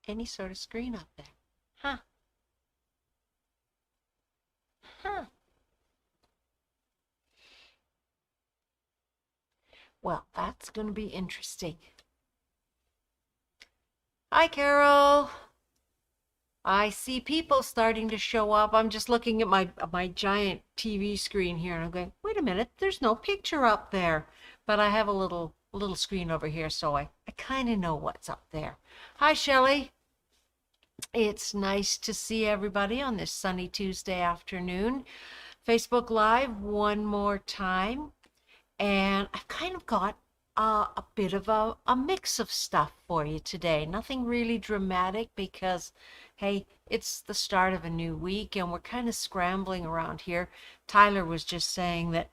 any sort of screen up there. Huh. Huh. Well, that's going to be interesting. Hi, Carol. I see people starting to show up. I'm just looking at my giant TV screen here and I'm going, wait a minute, there's no picture up there. But I have a little screen over here, so I kind of know what's up there. Hi, Shelley. It's nice to see everybody on this sunny Tuesday afternoon. Facebook Live one more time. And I've kind of got a bit of a mix of stuff for you today. Nothing really dramatic because, hey, it's the start of a new week and we're kind of scrambling around here. Tyler was just saying that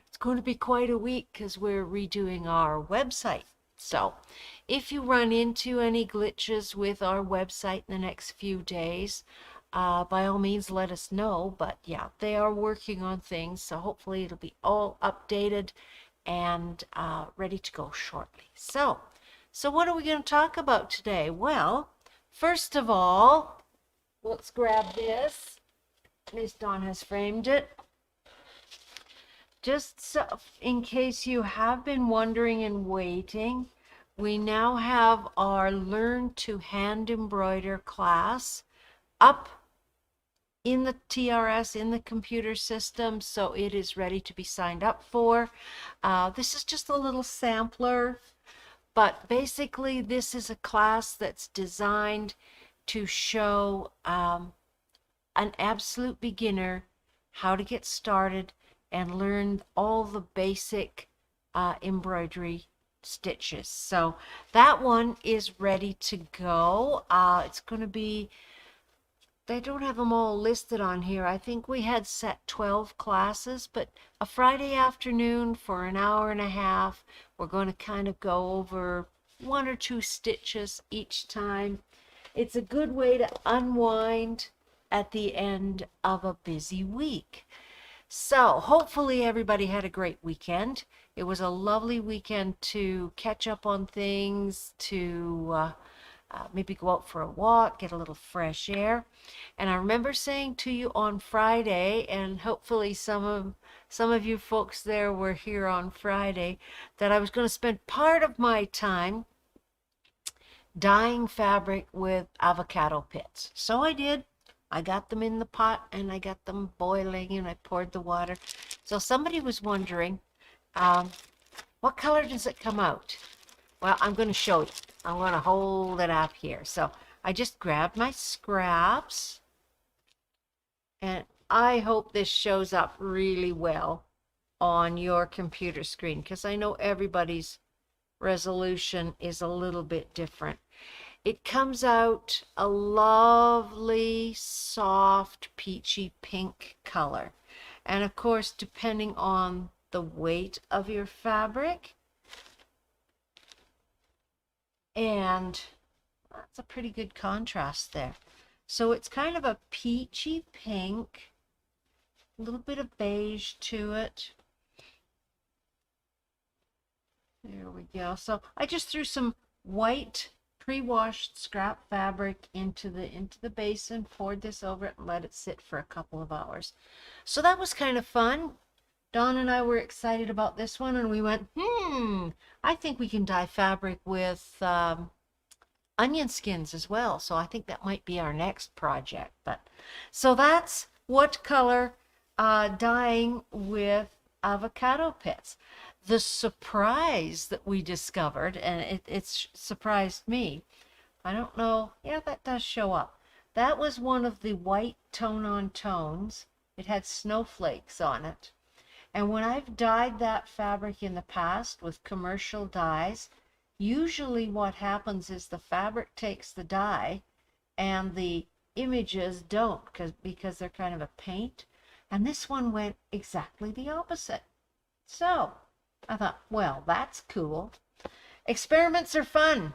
it's going to be quite a week because we're redoing our website. So if you run into any glitches with our website in the next few days, by all means, let us know. But yeah, they are working on things, so hopefully it'll be all updated and ready to go shortly. So what are we going to talk about today? Well, first of all, let's grab this. Miss Dawn has framed it. Just so, in case you have been wondering and waiting, we now have our Learn to Hand Embroider class up in the TRS, in the computer system, so it is ready to be signed up for. This is just a little sampler, but basically this is a class that's designed to show an absolute beginner how to get started and learn all the basic embroidery stitches. So that one is ready to go. It's going to be, they don't have them all listed on here. I think we had set 12 classes, but a Friday afternoon for an hour and a half, we're going to kind of go over one or two stitches each time. It's a good way to unwind at the end of a busy week. So hopefully everybody had a great weekend. It was a lovely weekend to catch up on things, to maybe go out for a walk, get a little fresh air. And I remember saying to you on Friday, and hopefully some of you folks there were here on Friday, that I was going to spend part of my time dyeing fabric with avocado pits. So I did. I got them in the pot and I got them boiling and I poured the water. So somebody was wondering, what color does it come out? Well, I'm going to show you. I'm going to hold it up here. So I just grabbed my scraps and I hope this shows up really well on your computer screen because I know everybody's resolution is a little bit different. It comes out a lovely, soft, peachy pink color. And of course, depending on the weight of your fabric, and that's a pretty good contrast there. So it's kind of a peachy pink, a little bit of beige to it. There we go. So I just threw some white pre-washed scrap fabric into the basin, poured this over it and let it sit for a couple of hours. So that was kind of fun. Dawn and I were excited about this one and we went, I think we can dye fabric with onion skins as well. So I think that might be our next project. But so that's what color dyeing with avocado pits. The surprise that we discovered, and it's surprised me. I don't know. Yeah, that does show up. That was one of the white tone-on tones. It had snowflakes on it. And when I've dyed that fabric in the past with commercial dyes, usually what happens is the fabric takes the dye and the images don't because they're kind of a paint. And this one went exactly the opposite. So I thought, well, that's cool. Experiments are fun,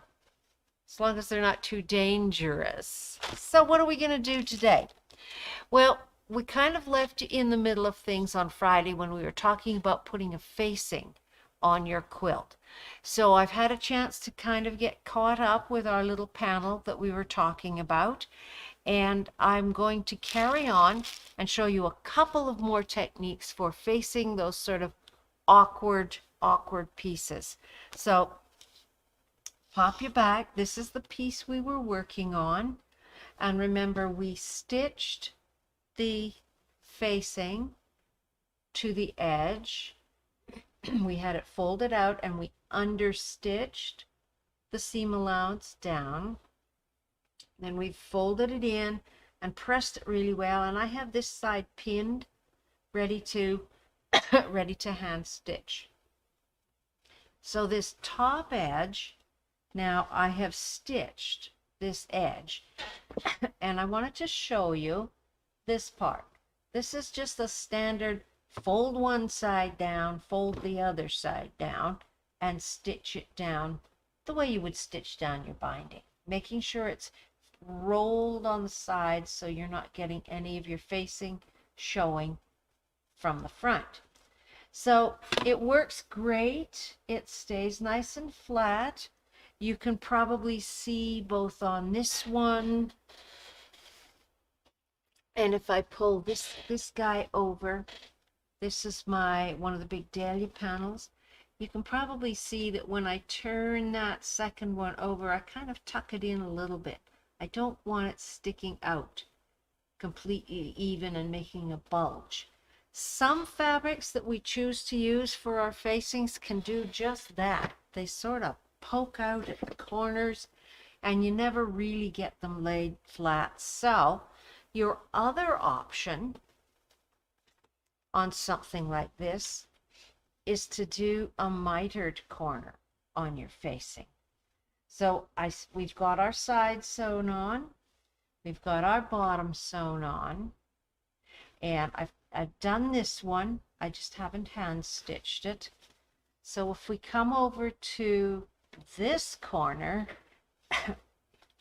as long as they're not too dangerous. So what are we going to do today? Well, we kind of left you in the middle of things on Friday when we were talking about putting a facing on your quilt. So I've had a chance to kind of get caught up with our little panel that we were talking about, and I'm going to carry on and show you a couple of more techniques for facing those sort of awkward pieces. So pop your back. This is the piece we were working on, and remember we stitched the facing to the edge. We had it folded out and we understitched the seam allowance down. Then we folded it in and pressed it really well, and I have this side pinned, ready to ready to hand stitch. So this top edge, now I have stitched this edge and I wanted to show you this part. This is just a standard fold one side down, fold the other side down, and stitch it down the way you would stitch down your binding, making sure it's rolled on the sides so you're not getting any of your facing showing from the front. So it works great. It stays nice and flat. You can probably see both on this one, and if I pull this guy over, this is one of the big dahlia panels. You can probably see that when I turn that second one over, I kind of tuck it in a little bit. I don't want it sticking out completely even and making a bulge. Some fabrics that we choose to use for our facings can do just that. They sort of poke out at the corners and you never really get them laid flat. So your other option on something like this is to do a mitered corner on your facing. So we've got our sides sewn on, we've got our bottom sewn on, and I've done this one, I just haven't hand stitched it. So if we come over to this corner,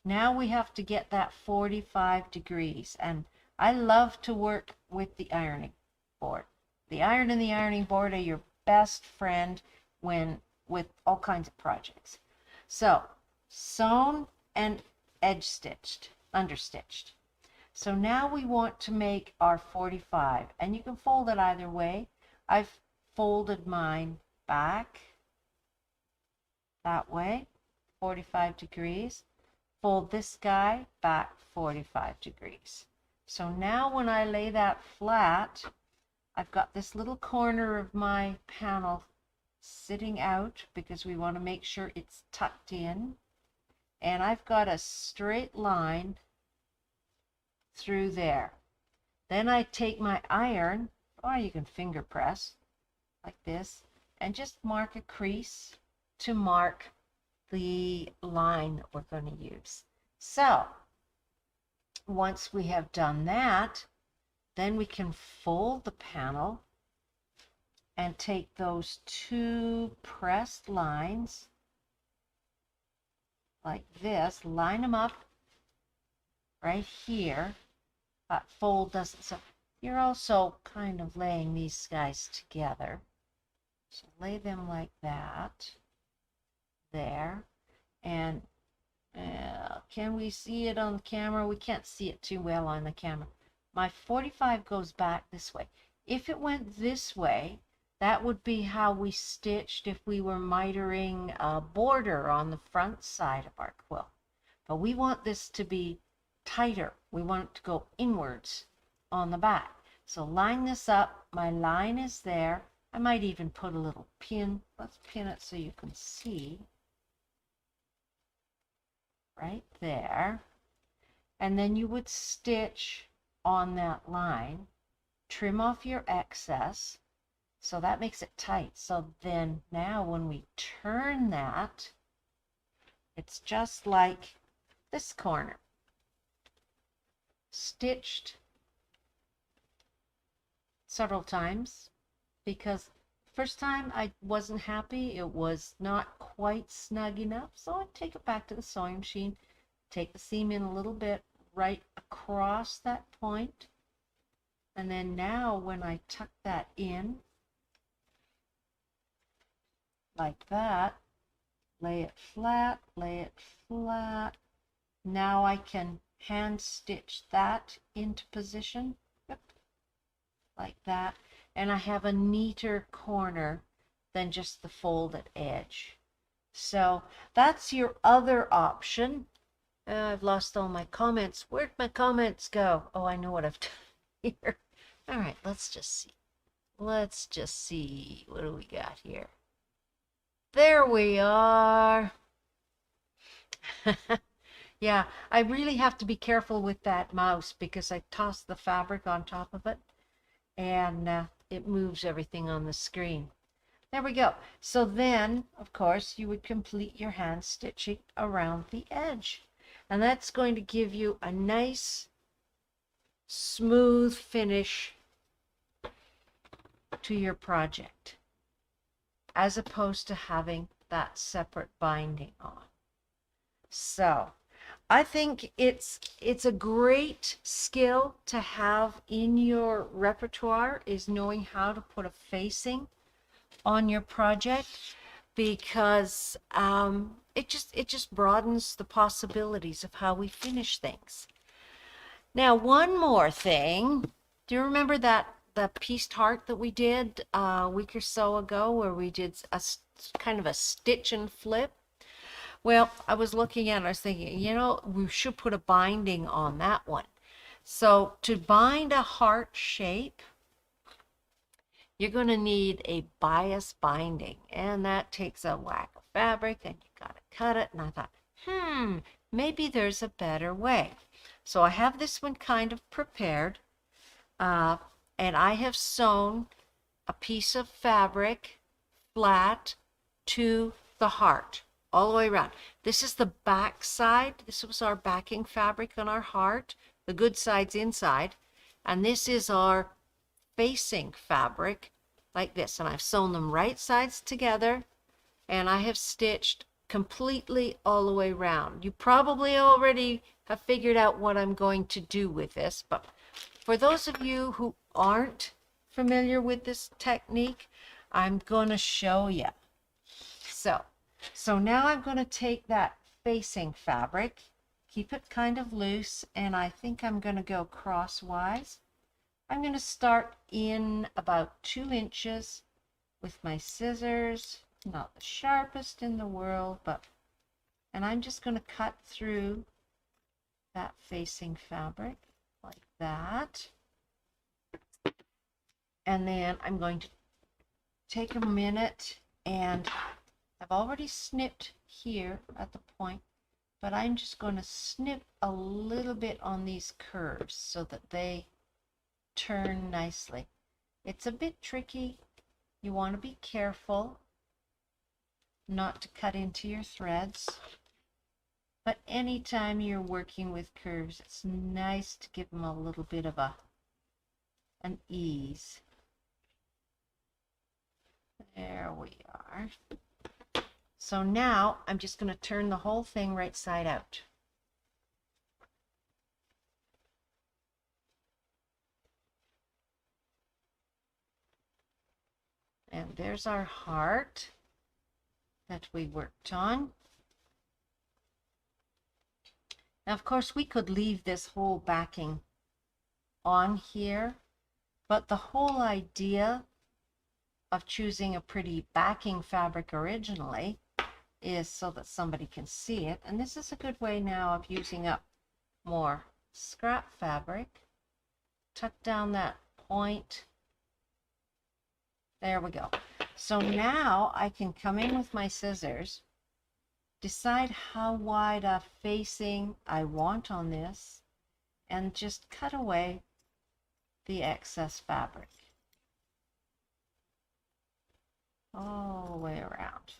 now we have to get that 45 degrees, and I love to work with the ironing board. The iron and the ironing board are your best friend with all kinds of projects. So sewn and edge stitched, understitched. So now we want to make our 45, and you can fold it either way. I've folded mine back that way, 45 degrees. Fold this guy back 45 degrees. So now when I lay that flat, I've got this little corner of my panel sitting out because we want to make sure it's tucked in. And I've got a straight line through there. Then I take my iron, or you can finger press like this, and just mark a crease to mark the line that we're going to use. So once we have done that, then we can fold the panel and take those two pressed lines like this, line them up right here. That fold doesn't, so you're also kind of laying these guys together. So lay them like that there, and can we see it on the camera? We can't see it too well on the camera. My 45 goes back this way. If it went this way, that would be how we stitched if we were mitering a border on the front side of our quilt. But we want this to be tighter. We want it to go inwards on the back. So line this up. My line is there. I might even put a little pin. Let's pin it so you can see. Right there. And then you would stitch on that line, trim off your excess, so that makes it tight. So then now when we turn that, it's just like this corner, stitched several times, because first time I wasn't happy, it was not quite snug enough, so I take it back to the sewing machine, take the seam in a little bit right across that point, and then now when I tuck that in, like that. Lay it flat, lay it flat. Now I can hand stitch that into position. Yep. Like that. And I have a neater corner than just the folded edge. So that's your other option. I've lost all my comments. Where'd my comments go? Oh, I know what I've done here. All right, let's just see. Let's just see. What do we got here? There we are. Yeah, I really have to be careful with that mouse because I tossed the fabric on top of it and it moves everything on the screen. There we go. So then, of course, you would complete your hand stitching around the edge. And that's going to give you a nice, smooth finish to your project, as opposed to having that separate binding on. So I think it's a great skill to have in your repertoire, is knowing how to put a facing on your project, because it just broadens the possibilities of how we finish things. Now, one more thing. Do you remember that the pieced heart that we did a week or so ago, where we did a kind of a stitch and flip? Well, I was looking at it, I was thinking, you know, we should put a binding on that one. So to bind a heart shape, you're going to need a bias binding, and that takes a whack of fabric, and you got to cut it. And I thought, maybe there's a better way. So I have this one kind of prepared, and I have sewn a piece of fabric flat to the heart all the way around. This is the back side. This was our backing fabric on our heart. The good side's inside, and this is our facing fabric, like this. And I've sewn them right sides together, and I have stitched completely all the way around. You probably already have figured out what I'm going to do with this, but for those of you who aren't familiar with this technique, I'm going to show you. So now I'm going to take that facing fabric, keep it kind of loose, and I think I'm going to go crosswise. I'm going to start in about 2 inches with my scissors, not the sharpest in the world, and I'm just going to cut through that facing fabric like that. And then I'm going to take a minute, and I've already snipped here at the point, but I'm just going to snip a little bit on these curves so that they turn nicely. It's a bit tricky. You want to be careful not to cut into your threads, but anytime you're working with curves, it's nice to give them a little bit of an ease. There we are. So now I'm just going to turn the whole thing right side out. And there's our heart that we worked on. Now, of course, we could leave this whole backing on here, but the whole idea of choosing a pretty backing fabric originally is so that somebody can see it. And this is a good way now of using up more scrap fabric. Tuck down that point. There we go. So now I can come in with my scissors, decide how wide a facing I want on this, and just cut away the excess fabric all the way around.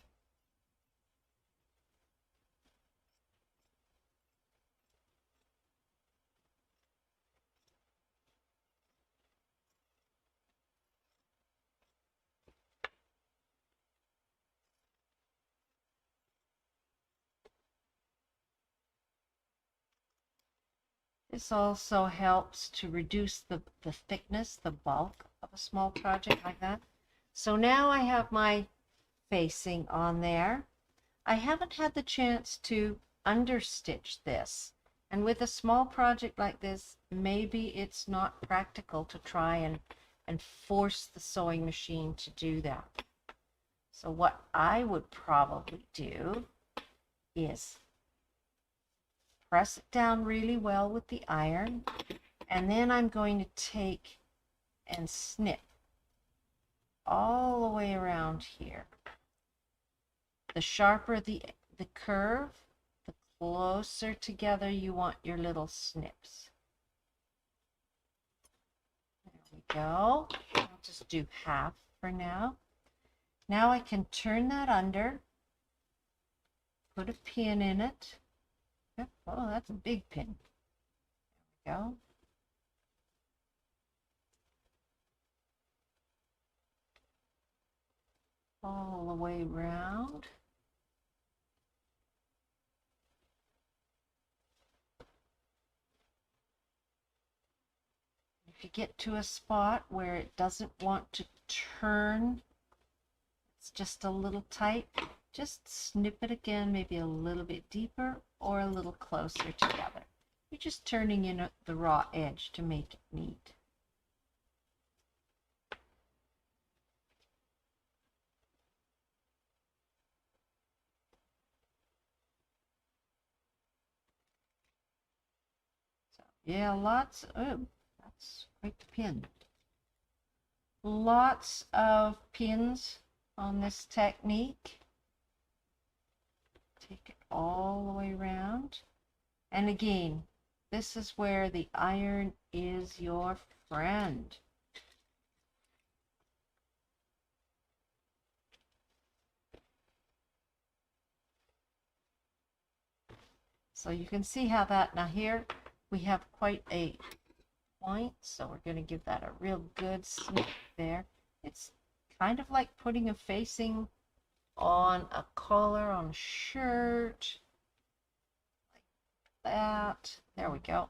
This also helps to reduce the thickness, the bulk of a small project like that. So now I have my facing on there. I haven't had the chance to understitch this. And with a small project like this, maybe it's not practical to try and force the sewing machine to do that. So what I would probably do is press it down really well with the iron, and then I'm going to take and snip all the way around here. The sharper the curve, the closer together you want your little snips. There we go. I'll just do half for now. Now I can turn that under, put a pin in it. Oh, that's a big pin. There we go. All the way around. If you get to a spot where it doesn't want to turn, it's just a little tight, just snip it again, maybe a little bit deeper or a little closer together. You're just turning in the raw edge to make it neat. So, yeah, lots, oh, that's quite the pin. Lots of pins on this technique. Take it all the way around. And again, this is where the iron is your friend. So you can see how that, now here we have quite a point, so we're going to give that a real good snip there. It's kind of like putting a facing on a collar on a shirt, like that. There we go.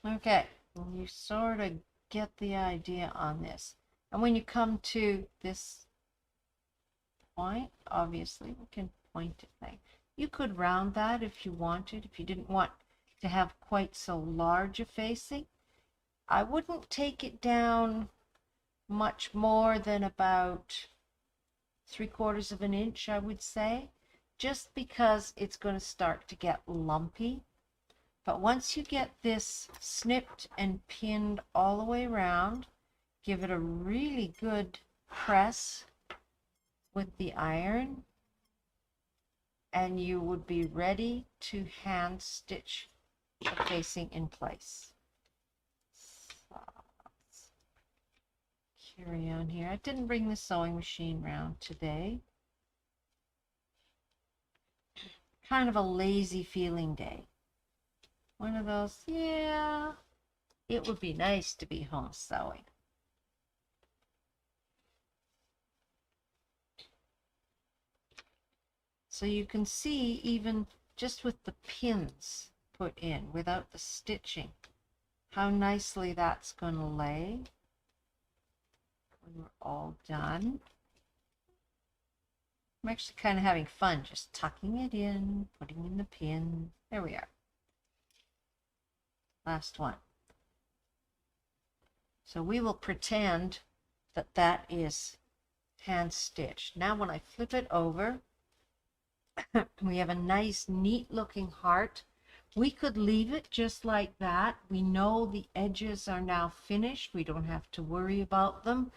Okay, you sort of get the idea on this. And when you come to this point, obviously we can point it like you could round that if you wanted, if you didn't want to have quite so large a facing. I wouldn't take it down much more than about 3/4 of an inch, I would say, just because it's going to start to get lumpy. But once you get this snipped and pinned all the way around, give it a really good press with the iron, and you would be ready to hand stitch the facing in place. So let's carry on here. I didn't bring the sewing machine round today. Kind of a lazy feeling day. One of those, yeah, it would be nice to be home sewing. So you can see, even just with the pins put in without the stitching, how nicely that's going to lay when we're all done. I'm actually kind of having fun just tucking it in, putting in the pin. There we are. Last one. So we will pretend that that is hand stitched. Now when I flip it over, we have a nice neat looking heart. We could leave it just like that. We know the edges are now finished. We don't have to worry about them.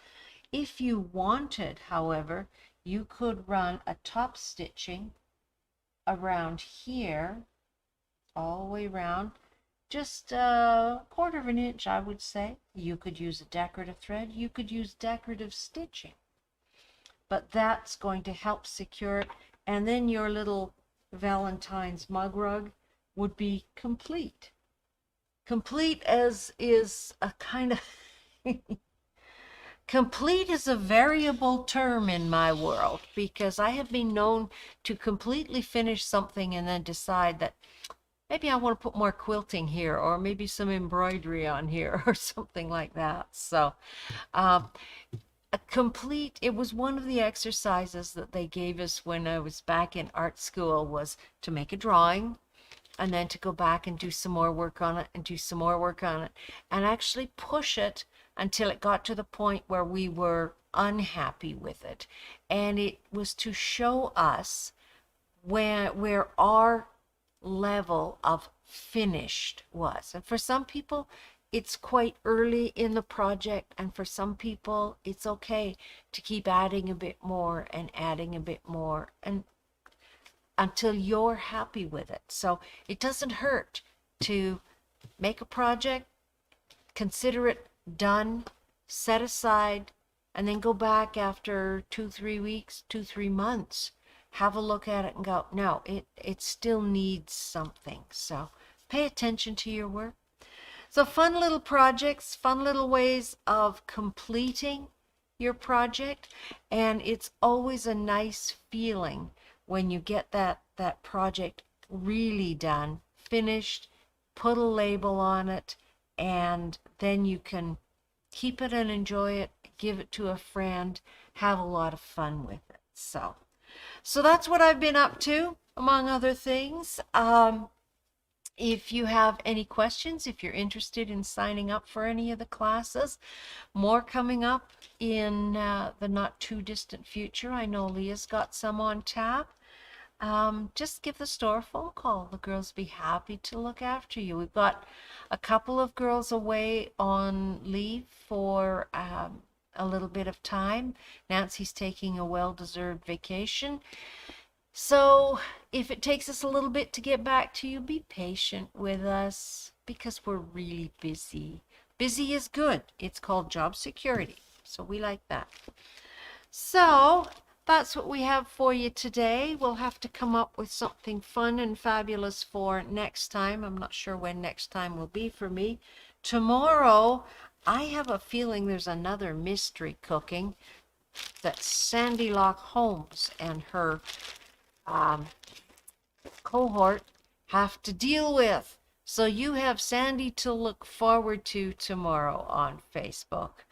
If you wanted, however, you could run a top stitching around here, all the way around, just a 1/4 of an inch, I would say. You could use a decorative thread. You could use decorative stitching. But that's going to help secure it. And then your little Valentine's mug rug would be complete. Complete as is a kind of Complete is a variable term in my world because I have been known to completely finish something and then decide that maybe I want to put more quilting here or maybe some embroidery on here or something like that. So, um, a complete, it was one of the exercises that they gave us when I was back in art school was to make a drawing and then to go back and do some more work on it and do some more work on it and actually push it until it got to the point where we were unhappy with it. And it was to show us where our level of finished was. And for some people, it's quite early in the project, and for some people, it's okay to keep adding a bit more and adding a bit more and until you're happy with it. So it doesn't hurt to make a project, consider it done, set aside, and then go back after 2-3 weeks, 2-3 months, have a look at it and go, no, it still needs something. So pay attention to your work. So fun little projects, fun little ways of completing your project. And it's always a nice feeling when you get that project really done, finished, put a label on it, and then you can keep it and enjoy it, give it to a friend, have a lot of fun with it. So that's what I've been up to, among other things. If you have any questions, if you're interested in signing up for any of the classes, more coming up in the not too distant future. I know Leah's got some on tap. Just give the store a phone call. The girls be happy to look after you. We've got a couple of girls away on leave for a little bit of time. Nancy's taking a well-deserved vacation. So if it takes us a little bit to get back to you, be patient with us because we're really busy. Busy is good. It's called job security. So we like that. So that's what we have for you today. We'll have to come up with something fun and fabulous for next time. I'm not sure when next time will be for me. Tomorrow, I have a feeling there's another mystery cooking that Sandy Lock Holmes and her cohort have to deal with. So you have Sandy to look forward to tomorrow on Facebook.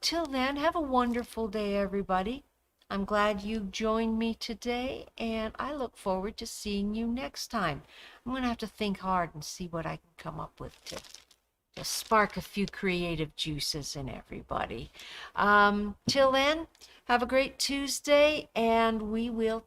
Till then, have a wonderful day, everybody. I'm glad you joined me today, and I look forward to seeing you next time. I'm going to have to think hard and see what I can come up with to spark a few creative juices in everybody. Till then, have a great Tuesday, and we will talk.